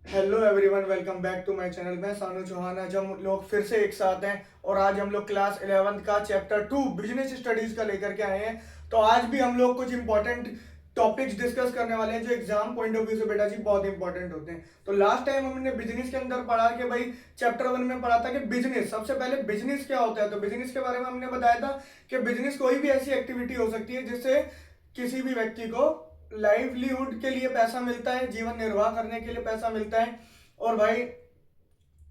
Hello everyone, welcome back to my channel. मैं सानू चौहान। आज हम लोग फिर से एक साथ हैं और आज हम लोग क्लास 11th का चैप्टर 2 बिजनेस स्टडीज का लेकर के आए हैं। तो आज भी हम लोग कुछ इंपॉर्टेंट टॉपिक्स डिस्कस करने वाले हैं जो एग्जाम पॉइंट ऑफ व्यू से बेटा जी बहुत इंपॉर्टेंट होते हैं। तो लास्ट टाइम हमने बिजनेस के अंदर पढ़ा कि भाई चैप्टर 1 में पढ़ा था कि बिजनेस, सबसे पहले बिजनेस क्या होता है। तो बिजनेस के बारे में हमने बताया था कि बिजनेस कोई भी ऐसी एक्टिविटी हो सकती है जिससे किसी भी व्यक्ति को लाइवलीहुड के लिए पैसा मिलता है, जीवन निर्वाह करने के लिए पैसा मिलता है। और भाई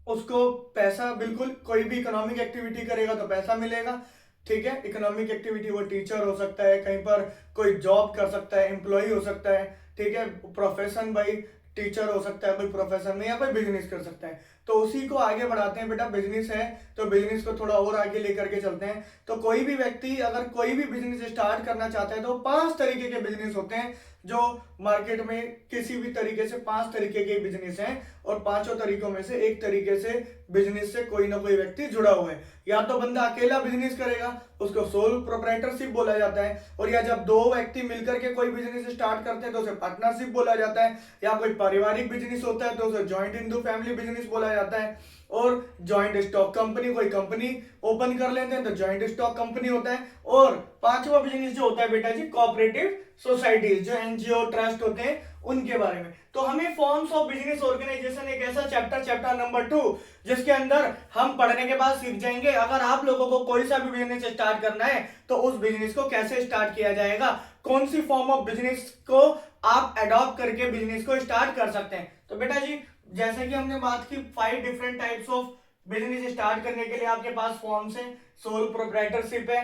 उसको पैसा, बिल्कुल कोई भी इकोनॉमिक एक्टिविटी करेगा तो पैसा मिलेगा। ठीक है, इकोनॉमिक एक्टिविटी वो टीचर हो सकता है, कहीं पर कोई जॉब कर सकता है, एम्प्लॉय हो सकता है। ठीक है, प्रोफेशन भाई टीचर हो सकता है कोई प्रोफेशन में, या कोई बिजनेस कर सकता है। तो उसी को आगे बढ़ाते हैं बेटा। बिजनेस है तो बिजनेस को थोड़ा और आगे लेकर के चलते हैं। तो कोई भी व्यक्ति अगर कोई भी बिजनेस स्टार्ट करना चाहता है तो 5 तरीके के बिजनेस होते हैं जो मार्केट में किसी भी तरीके से 5 तरीके के बिजनेस हैं, और पांचों तरीकों में से एक तरीके से बिजनेस से कोई ना कोई व्यक्ति जुड़ा हुआ है। या तो बंदा अकेला बिजनेस करेगा, उसको सोल प्रोप्राइटरशिप बोला जाता है। और या जब दो व्यक्ति मिलकर के कोई बिजनेस स्टार्ट करते हैं तो उसे पार्टनरशिप बोला जाता है। या कोई पारिवारिक बिजनेस होता है तो उसे जॉइंट हिंदू फैमिली बिजनेस बोला जाता है। और जॉइंट स्टॉक कंपनी, कोई कंपनी ओपन कर लेते हैं तो जॉइंट स्टॉक कंपनी होता है। और पांचवा बिजनेस जो होता है बेटा जी, कोऑपरेटिव सोसाइटीज, जो एनजीओ ट्रस्ट होते हैं उनके बारे में। तो हमें फॉर्म्स ऑफ बिजनेस ऑर्गेनाइजेशन एक ऐसा चैप्टर नंबर 2 जिसके अंदर हम पढ़ने के बाद सीख जाएंगे अगर आप लोगों को कोई सा भी बिजनेस स्टार्ट करना है तो उस बिजनेस को कैसे स्टार्ट किया जाएगा, कौन सी फॉर्म ऑफ बिजनेस को आप अडॉप्ट करके बिजनेस को स्टार्ट कर सकते हैं। तो बेटा जी जैसे कि हमने बात की 5 different types of business start करने के लिए आपके पास फॉर्म्स हैं। सोल प्रोप्राइटरशिप है,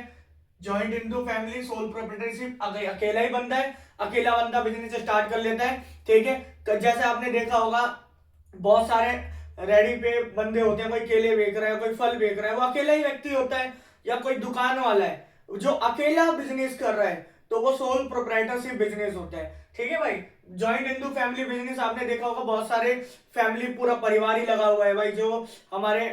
joint Hindu family, sole proprietorship, अकेला ही बंदा है, अकेला बंदा बिजनेस स्टार्ट कर लेता है। ठीक है, तो जैसे आपने देखा होगा बहुत सारे रेडी पे बंदे होते हैं, कोई केले बेच रहा है, कोई फल बेच रहा है, वो अकेला ही व्यक्ति होता है। या कोई दुकान वाला है जो अकेला बिजनेस कर रहा है तो वो सोल प्रोप्राइटरशिप बिजनेस होता है। ठीक है भाई, जॉइंट हिंदू फैमिली बिजनेस आपने देखा होगा बहुत सारे फैमिली, पूरा परिवार ही लगा हुआ है भाई। जो हमारे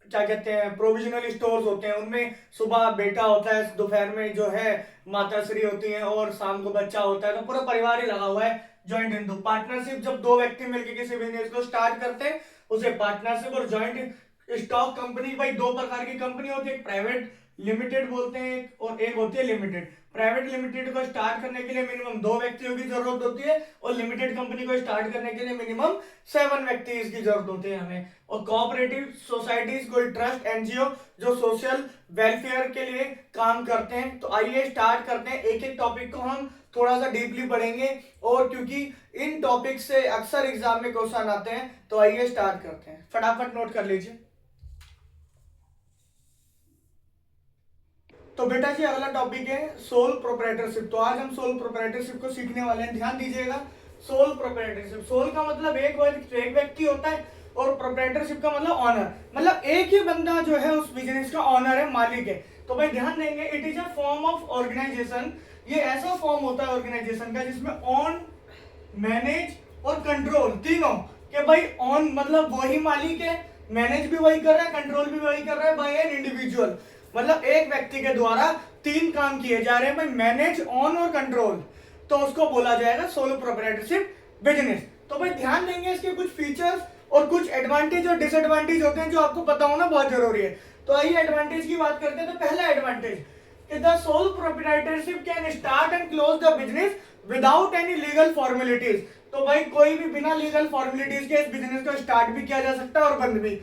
क्या कहते हैं प्रोविजनल स्टोर्स होते हैं उनमें सुबह बेटा होता है, दोपहर में जो है माता श्री होती है और शाम को बच्चा होता है, तो पूरा परिवार ही लगा हुआ है। जॉइंट हिंदू पार्टनरशिप, जब दो व्यक्ति मिलकर किसी बिजनेस को स्टार्ट करते हैं उसे पार्टनरशिप। और जॉइंट स्टॉक कंपनी, भाई दो प्रकार की कंपनी होती है, प्राइवेट लिमिटेड बोलते हैं और एक होती है लिमिटेड। प्राइवेट लिमिटेड को स्टार्ट करने के लिए मिनिमम 2 व्यक्तियों की जरूरत होती है और लिमिटेड कंपनी को स्टार्ट करने के लिए मिनिमम 7 व्यक्ति की जरूरत होती है हमें। और कोऑपरेटिव सोसाइटीज, कोई ट्रस्ट एनजीओ जो सोशल वेलफेयर के लिए काम करते हैं। तो आइए स्टार्ट करते हैं, एक एक टॉपिक को हम थोड़ा सा डीपली पढ़ेंगे और क्योंकि इन टॉपिक से अक्सर एग्जाम में क्वेश्चन आते हैं तो आइए स्टार्ट करते हैं। फटाफट नोट कर लीजिए। तो बेटा जी अगला टॉपिक है सोल प्रोप्राइटरशिप। तो आज हम सोल प्रोप्राइटरशिप को सीखने वाले हैं, ध्यान दीजिएगा। सोल प्रोप्राइटरशिप, सोल का मतलब एक व्यक्ति होता है और प्रोप्राइटरशिप का मतलब ऑनर, मतलब एक ही बंदा जो है उस बिजनेस का ऑनर है, मालिक है। तो भाई ध्यान देंगे, it is a form of organisation. ये ऐसा फॉर्म होता है ऑर्गेनाइजेशन का जिसमें ऑन, मैनेज और कंट्रोल तीनों के, भाई ऑन मतलब वही मालिक है, मैनेज भी वही कर रहा है, कंट्रोल भी वही कर रहा है बाय एन इंडिविजुअल। मतलब एक व्यक्ति के द्वारा 3 काम किए जा रहे हैं भाई, मैनेज, ऑन और कंट्रोल। तो उसको बोला जाएगा सोलो प्रोप्राइटरशिप बिजनेस। तो भाई ध्यान देंगे इसके कुछ फीचर्स और कुछ एडवांटेज और डिसएडवांटेज होते हैं जो आपको पता होना बहुत जरूरी है। तो आइए एडवांटेज की बात करते हैं। तो पहला advantage, the sole proprietorship can start and close the business without any legal formalities. तो भाई कोई भी बिना लीगल फॉर्मेलिटीज के इस बिजनेस को स्टार्ट भी किया जा सकता है और बंद भी।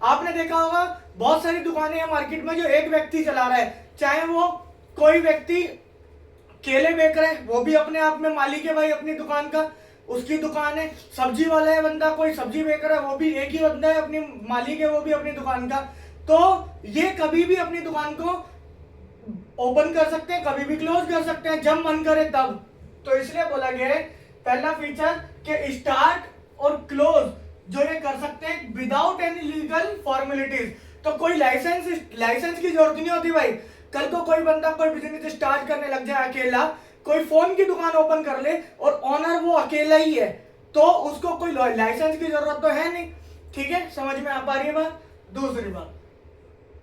आपने देखा होगा बहुत सारी दुकानें हैं मार्केट में जो एक व्यक्ति चला रहा है, चाहे वो कोई व्यक्ति केले बेच रहा है वो भी अपने आप में मालिक है भाई अपनी दुकान का, उसकी दुकान है। सब्जी वाला है बंदा, कोई सब्जी बेच रहा है वो भी एक ही बंदा है, अपनी मालिक है वो भी अपनी दुकान का। तो ये कभी भी अपनी दुकान को ओपन कर सकते हैं, कभी भी क्लोज कर सकते हैं जब मन करे तब। तो इसलिए बोला गया है पहला फीचर कि स्टार्ट और क्लोज जो ये कर सकते हैं विदाउट एनी लीगल फॉर्मेलिटीज। तो कोई लाइसेंस की जरूरत नहीं होती भाई। कल को कोई बंदा कोई बिजनेस स्टार्ट करने लग जाए अकेला, कोई फोन की दुकान ओपन कर ले और ऑनर वो अकेला ही है, तो उसको कोई लाइसेंस की जरूरत तो है नहीं। ठीक है, समझ में आ पा रही है बात। दूसरी बात,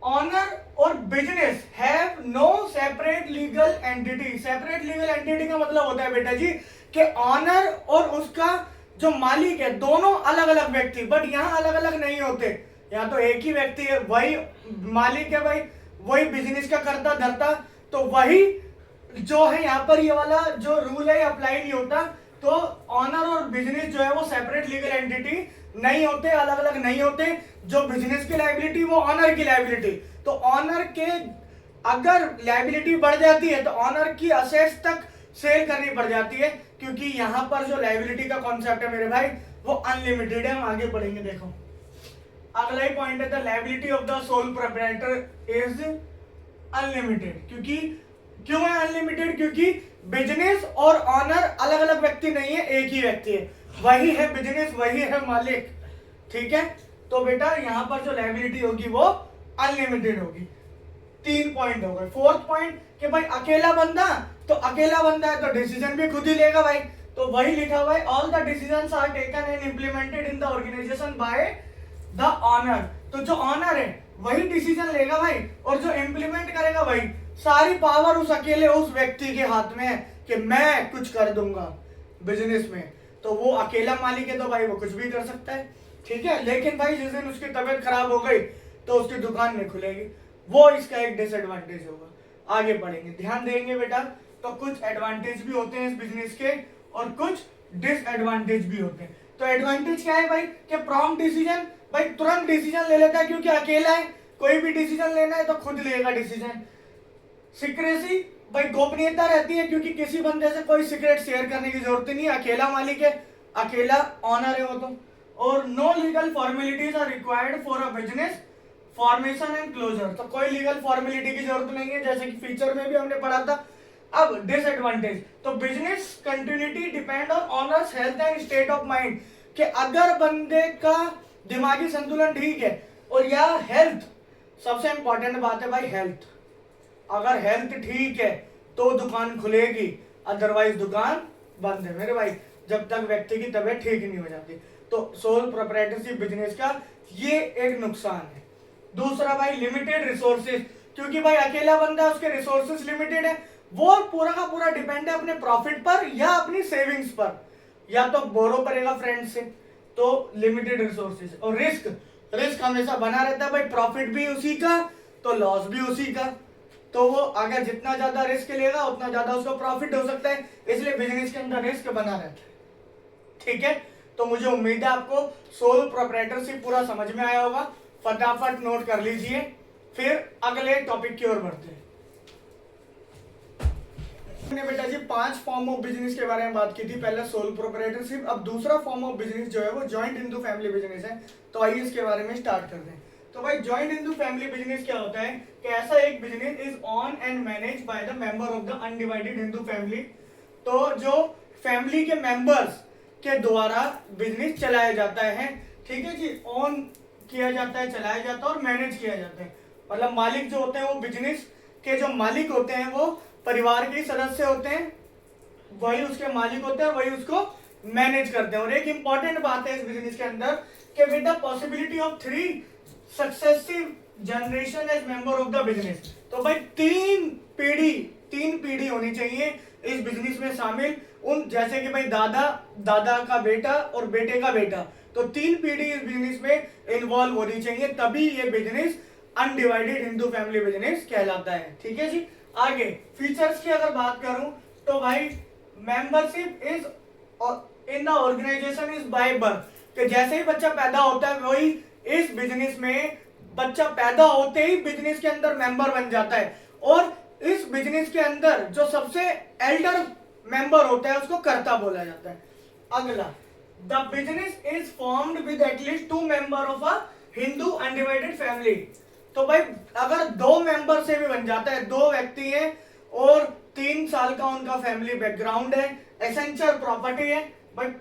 ऑनर और business have no separate legal entity. Separate legal entity का मतलब होता है बेटा जी कि ऑनर और उसका जो मालिक है दोनों अलग अलग व्यक्ति, बट यहाँ अलग अलग नहीं होते, यहाँ तो एक ही व्यक्ति है, वही मालिक है भाई, वही बिजनेस का करता धरता, तो वही जो है यहाँ पर ये वाला जो रूल है अप्लाई नहीं होता। तो ऑनर और बिजनेस जो है वो सेपरेट लीगल एंटिटी नहीं होते, अलग अलग नहीं होते। जो बिजनेस की लायबिलिटी वो ऑनर की लायबिलिटी, तो ऑनर के अगर लायबिलिटी बढ़ जाती है तो ऑनर की असेट्स तक सेल करनी पड़ जाती है, क्योंकि यहाँ पर जो लायबिलिटी का कॉन्सेप्ट है मेरे भाई वो अनलिमिटेड है। हम आगे पढ़ेंगे, देखो अगला ही पॉइंट है the liability of the sole proprietor is unlimited. क्योंकि क्यों है अनलिमिटेड? क्योंकि बिजनेस और ऑनर अलग अलग व्यक्ति नहीं है, एक ही व्यक्ति है, वही है बिजनेस, वही है मालिक, ठीक है। तो बेटा यहाँ पर जो लायबिलिटी होगी वो अनलिमिटेड होगी। 3 पॉइंट हो गए। 4th पॉइंट कि भाई अकेला बंदा, तो अकेला बंदा है तो डिसीजन भी खुद ही लेगा भाई, तो वही लिखा हुआ है all the decisions are taken and implemented in the organisation by the owner. तो जो ऑनर है वही डिसीजन लेगा भाई, और जो इंप्लीमेंट करेगा भाई, सारी पावर उस अकेले उस व्यक्ति के हाथ में है कि मैं कुछ कर दूंगा बिजनेस में। तो वो अकेला मालिक है तो भाई वो कुछ भी कर सकता है, ठीक है। लेकिन भाई जिस दिन उसकी तबीयत खराब हो गई तो उसकी दुकान नहीं खुलेगी, वो इसका एक डिसएडवांटेज होगा। आगे बढ़ेंगे, ध्यान देंगे बेटा। तो कुछ एडवांटेज भी होते हैं इस बिजनेस के और कुछ डिसएडवांटेज भी होते हैं। तो एडवांटेज क्या है भाई कि प्रॉम्प्ट डिसीजन, भाई तुरंत डिसीजन ले लेता है क्योंकि अकेला है, कोई भी डिसीजन लेना है तो खुद लेगा डिसीजन। सीक्रेसी, भाई गोपनीयता रहती है क्योंकि किसी बंदे से कोई सीक्रेट शेयर करने की जरूरत नहीं है, अकेला मालिक है, अकेला ऑनर है वो तो। और no legal formalities are required for a business formation and closure, तो कोई लीगल फॉर्मेलिटी की जरूरत नहीं है, जैसे कि फीचर में भी हमने पढ़ा था। अब डिसएडवांटेज, तो business continuity depend on honours health and state of mind, कि अगर बंदे का दिमागी संतुलन ठीक है और या हेल्थ, सबसे इंपॉर्टेंट बात है भाई हेल्थ, अगर हेल्थ ठीक है तो दुकान खुलेगी, अदरवाइज दुकान बंद है मेरे भाई, जब तक व्यक्ति की तबीयत ठीक नहीं हो जाती। तो सोल प्रोप्राइटरशिप बिजनेस का ये एक नुकसान है। दूसरा भाई लिमिटेड रिसोर्सेज, क्योंकि भाई अकेला बंदा है, उसके रिसोर्सेज लिमिटेड है, वो पूरा का पूरा डिपेंड है अपने प्रॉफिट पर या अपनी सेविंग्स पर, या तो बोरो करेगा फ्रेंड से, तो लिमिटेड रिसोर्सेज। और रिस्क, रिस्क हमेशा बना रहता है भाई, प्रॉफिट भी उसी का तो लॉस भी उसी का, तो वो अगर जितना ज्यादा रिस्क लेगा उतना ज्यादा उसको प्रॉफिट हो सकता है, इसलिए बिजनेस के अंदर रिस्क बना रहता है, ठीक है। तो मुझे उम्मीद है आपको सोल प्रोप्राइटरशिप पूरा समझ में आया होगा, फटाफट नोट कर लीजिए, फिर अगले टॉपिक की ओर बढ़ते हैं। मैंने बेटा जी 5 फॉर्म ऑफ बिजनेस के बारे में बात की थी, पहले सोल प्रोप्राइटरशिप, अब दूसरा फॉर्म ऑफ बिजनेस जो है वो जॉइंट हिंदू फैमिली बिजनेस है। तो आइए इसके बारे में स्टार्ट करते हैं। तो भाई जॉइंट हिंदू फैमिली बिजनेस क्या होता है कि ऐसा एक business is on and manage by the member of the undivided Hindu family, तो जो फैमिली के मेंबर्स के द्वारा बिजनेस चलाया जाता है, ठीक है जी, ऑन किया जाता है, चलाया जाता है और मैनेज किया जाता है। मतलब मालिक जो होते हैं वो बिजनेस के जो मालिक होते हैं वो परिवार के सदस्य होते हैं, वही उसके मालिक होते हैं, वही उसको मैनेज करते हैं। और एक इंपॉर्टेंट बात है इस बिजनेस के अंदर कि with the possibility of 3 successive generation as member of the business, तो भाई 3 पीढ़ी होनी चाहिए इस बिजनेस में शामिल, उन जैसे कि भाई दादा का बेटा और बेटे का बेटा, तो 3 पीढ़ी इस बिजनेस में इन्वॉल्व होनी चाहिए, तभी ये business undivided Hindu family business कहलाता है, ठीक है जी। आगे फीचर्स की अगर बात करूं तो भाई membership is in the organisation is by birth, कि जैसे ही बच्चा पैदा होता है वही इस बिजनेस में बच्चा पैदा होते ही बिजनेस के अंदर मेंबर बन जाता है, और इस बिजनेस के अंदर जो सबसे एल्डर मेंबर होता है उसको कर्ता बोला जाता है। अगला, the business is formed with at least 2 member of a Hindu undivided family, तो भाई अगर 2 मेंबर से भी बन जाता है, 2 व्यक्ति हैं और 3 साल का उनका फैमिली बैकग्राउंड है, एसेंशियल प्रॉपर्टी है, बट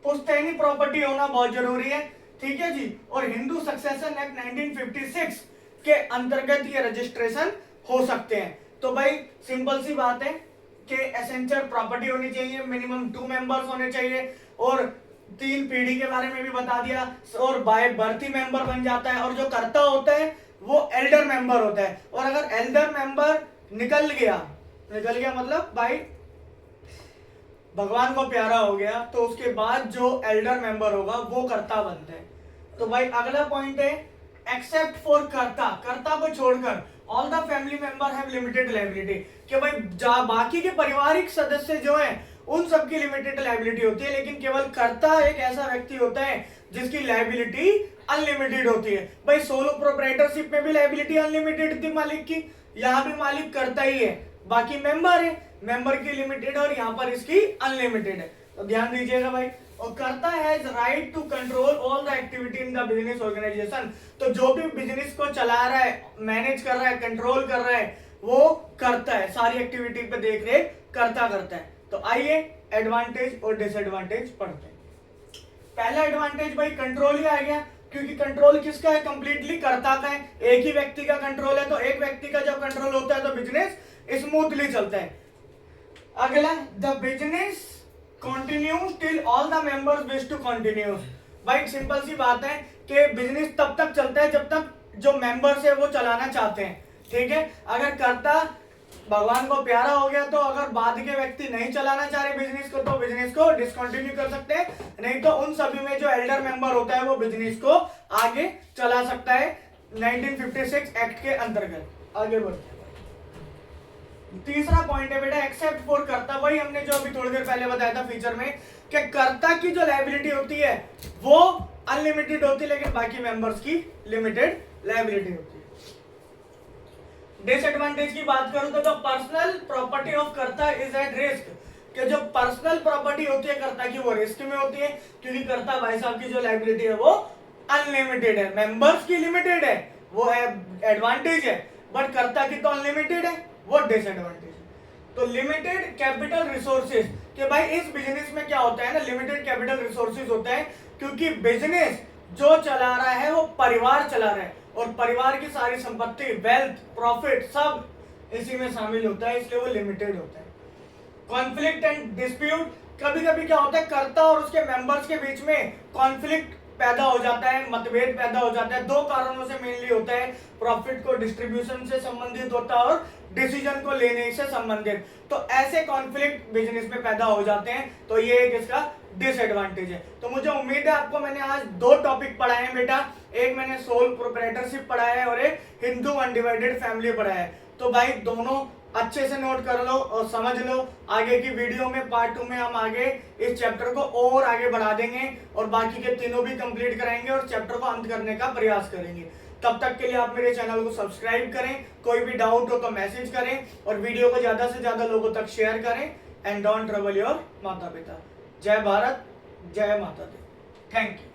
पुश्तैनी प्रॉपर्टी होना बहुत जरूरी है, ठीक है जी, और हिंदू सक्सेशन एक्ट 1956 के अंतर्गत ये रजिस्ट्रेशन हो सकते हैं। तो भाई सिंपल सी बात है कि एसेंशियल प्रॉपर्टी होनी चाहिए, मिनिमम 2 मेंबर्स होने चाहिए, और 3 पीढ़ी के बारे में भी बता दिया, और बाय बर्थ ही मेंबर बन जाता है, और जो कर्ता होता है वो एल्डर मेंबर होता है, और अगर एल्डर मेंबर निकल गया मतलब भाई भगवान को प्यारा हो गया तो उसके बाद जो एल्डर मेंबर होगा वो कर्ता बनते हैं। तो भाई अगला पॉइंट है एक्सेप्ट फॉर कर्ता, कर्ता को छोड़कर all the family member have limited liability, कि भाई बाकी के पारिवारिक सदस्य जो हैं उन सबकी लिमिटेड लायबिलिटी होती है, लेकिन केवल कर्ता एक ऐसा व्यक्ति होता है जिसकी लायबिलिटी अनलिमिटेड होती है। भाई सोलो प्रोप्राइटरशिप में भी लायबिलिटी अनलिमिटेड थी मालिक की, यहाँ भी मालिक करता ही है, बाकी मेंबर है, मेंबर की लिमिटेड और यहाँ पर इसकी अनलिमिटेड है। तो ध्यान दीजिएगा भाई। और karta has right to control all the activity in the business organisation, तो जो भी बिजनेस को चला रहा है, मैनेज कर रहा है, कंट्रोल कर रहा है, वो करता है, सारी एक्टिविटी पे देख रेख करता है। तो आइए एडवांटेज और डिसएडवांटेज पढ़ते हैं। पहला एडवांटेज भाई कंट्रोल ही आ गया, क्योंकि कंट्रोल किसका है, कंप्लीटली कर्ता का है, एक ही व्यक्ति का कंट्रोल है, तो एक व्यक्ति का जब कंट्रोल होता है तो बिजनेस स्मूथली चलता है। अगला the business continues till all the members wish to continue. भाई सिंपल सी बात है कि बिजनेस तब तक चलता है जब तक जो मेंबर्स है वो चलाना चाहते हैं, ठीक है। अगर कर्ता भगवान को प्यारा हो गया तो अगर बाद के व्यक्ति नहीं चलाना चाह रहे बिजनेस को तो बिजनेस को डिसकंटिन्यू कर सकते हैं, नहीं तो उन सभी में जो एल्डर मेंबर होता है वो बिजनेस को आगे चला सकता है 1956 एक्ट के अंतर्गत। आगे बढ़ते हैं। तीसरा पॉइंट है बेटा एक्सेप्ट फॉर कर्ता। वही हमने जो अभी थोड़ी देर पहले बताया था फीचर में कि कर्ता की जो लायबिलिटी होती है वो अनलिमिटेड होती है, लेकिन बाकी मेंबर्स की लिमिटेड लायबिलिटी होती है। डिसएडवांटेज की बात करूं तो पर्सनल प्रॉपर्टी ऑफ कर्ता इज एट रिस्क, कि जो पर्सनल प्रॉपर्टी होती है कर्ता की वो रिस्क में होती है, क्योंकि कर्ता भाई साहब की जो लायबिलिटी है वो अनलिमिटेड है, मेंबर्स की लिमिटेड है, वो है एडवांटेज है, बट कर्ता की तो अनलिमिटेड है, वो डिसएडवांटेज है। तो लिमिटेड कैपिटल रिसोर्सेज, कि भाई इस बिजनेस में क्या होता है ना, लिमिटेड कैपिटल रिसोर्सेज होता है, क्योंकि बिजनेस जो चला रहा है वो परिवार चला रहा है, और परिवार की सारी संपत्ति, वेल्थ, प्रॉफिट सब इसी में शामिल होता है, इसलिए वो लिमिटेड होता है। कॉन्फ्लिक्ट एंड डिस्प्यूट, कभी कभी क्या होता है कर्ता और उसके मेंबर्स के बीच में कॉन्फ्लिक्ट पैदा हो जाता है, मतभेद पैदा हो जाता है, दो कारणों से मेनली होता है, प्रॉफिट को डिस्ट्रीब्यूशन से संबंधित होता है और डिसीजन को लेने से संबंधित। तो ऐसे कॉन्फ्लिक्ट बिजनेस में पैदा हो जाते हैं, तो ये एक इसका डिसएडवांटेज है। तो मुझे उम्मीद है आपको मैंने आज दो टॉपिक पढ़ाए हैं बेटा, एक मैंने सोल प्रोप्राइटरशिप पढ़ाया है और एक हिंदू अनडिवाइडेड फैमिली पढ़ाया है। तो भाई दोनों अच्छे से नोट कर लो और समझ लो, आगे की वीडियो में पार्ट 2 में हम आगे इस चैप्टर को और आगे बढ़ा देंगे और बाकी के तीनों भी कंप्लीट कराएंगे और चैप्टर को अंत करने का प्रयास करेंगे। तब तक के लिए आप मेरे चैनल को सब्सक्राइब करें, कोई भी डाउट हो तो मैसेज करें और वीडियो को ज्यादा से ज्यादा लोगों तक शेयर करें। एंड डोंट ट्रबल योर माता पिता। जय भारत, जय माता दी। Thank you.